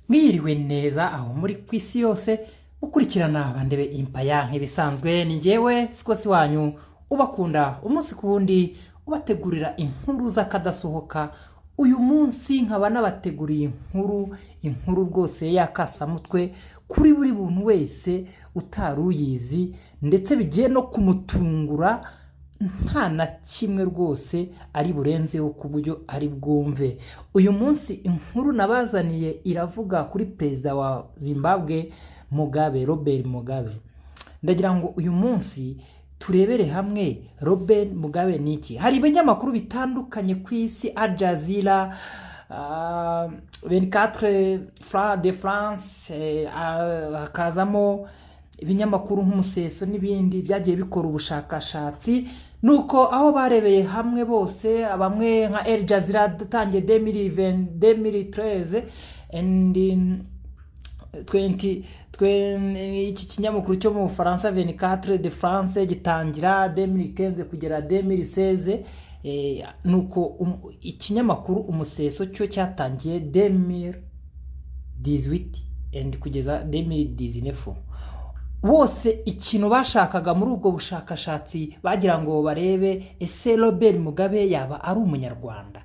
Mwiriwe neza aho muri kwisi yose ukurikirana Bandebe Empire nk'ibisanzwe ni njyewe Sikosi wanyu ubakunda umunsi ku wundi ubategurira inkuru z'akadasohoka. Uyu munsi nkaba nabateguriye inkuru rwose yakasamutwe kuri buri muntu wese utaruyizi, ndetse bigiye no kumutungura nta na kimwe rwose ari burenzeho ku buryo ari bwumve. Uyu munsi inkuru nabazaniye iravuga kuri perezida wa Zimbabwe Robert Mugabe. Ndagira ngo uyu munsi turebere hamwe Robert Mugabe niki. Hari ibinyamakuru bitandukanye ku isi, Al Jazeera, 24 de France, hakazamo ibinyamakuru nk'umuseso n'ibindi byagiye bikora ubushakashatsi, nuko aho barebeye hamwe bose, bamwe nka Al Jazeera datangiye 2013 and 20 iki kinyamakuru cyo mu Faransa 24 de France gitangira 2015 kugera 2016. Nuko ikinyamakuru umuseso cyo cyatangiye 2018 and kugeza 2019. Bose ikintu bashakaga muri ubwo bushakashatsi bagira ngo barebe ese Robert Mugabe yaba ari umunyarwanda.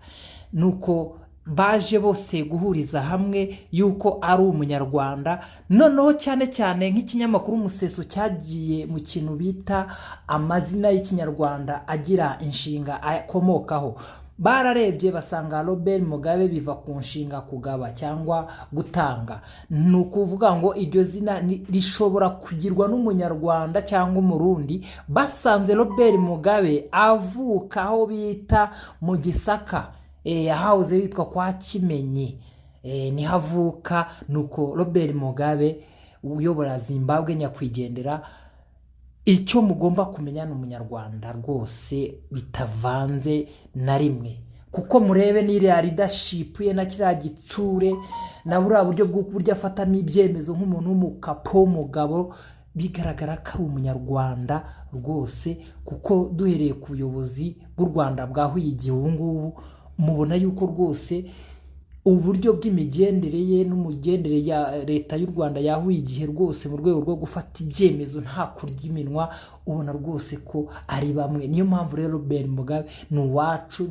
Nuko baje bose guhuriza hamwe yuko ari umunyarwanda. Noneho cyane cyane nk'ikinyamakuru umuseso cyagiye mu kintu bita amazina y'ikinyarwanda agira inshinga akomokaho. Bararebye basanga Robert Mugabe biva ku nshinga kugaba cyangwa gutanga. Nukuvuga ngo iryo zina rishobora kugirwa n'umunyarwanda cyangwa umurundi. Basanze Robert Mugabe avuka aho bita mu Gisaka, yahoze yitwa kwa Kimenyi, nihavuka. Nuko Robert Mugabe uyobora Zimbabwe nyakwigendera. Icyo mugomba kumenya n'umunyarwanda rwose bitavanze na rimwe, kuko murebe n'iriya leadership ye na kiriya gitsure na buriya buryo bwo kurya afatamo ibyemezo nk'umuntu w'umukapo mugabo, bigaragara ko ari umunyarwanda rwose. Kuko duhereye ku buyobozi bw'u Rwanda bwahuye igihe ubu ngubu, mubona yuko rwose uburyo bw'imigendere ye n'umugendere ya leta y'u Rwanda yahuye igihe rwose mu rwego rwo gufata ibyemezo nta kurya iminwa, ubona rwose ko ari bamwe. Niyo mpamvu rero Robert Mugabe ni uwacu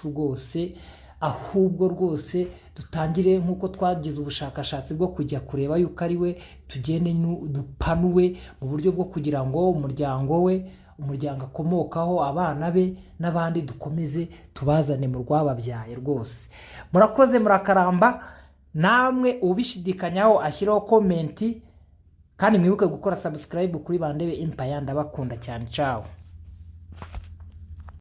rwose. Ahubwo rwose dutangire nk'uko twagize ubushakashatsi bwo kujya kureba yuko ari we, tugende dupanuwe mu buryo bwo kugira ngo umuryango we, umuryango akomokaho, abana be n'abandi dukomeze tubazane mu rwababyaye rwose. Murakoze, murakaramba. Namwe ubishidikanyaho ashyiraho komenti, kandi mwibuke gukora subscribe kuri Bandebe Empire. Ndabakunda cyane. Ciao.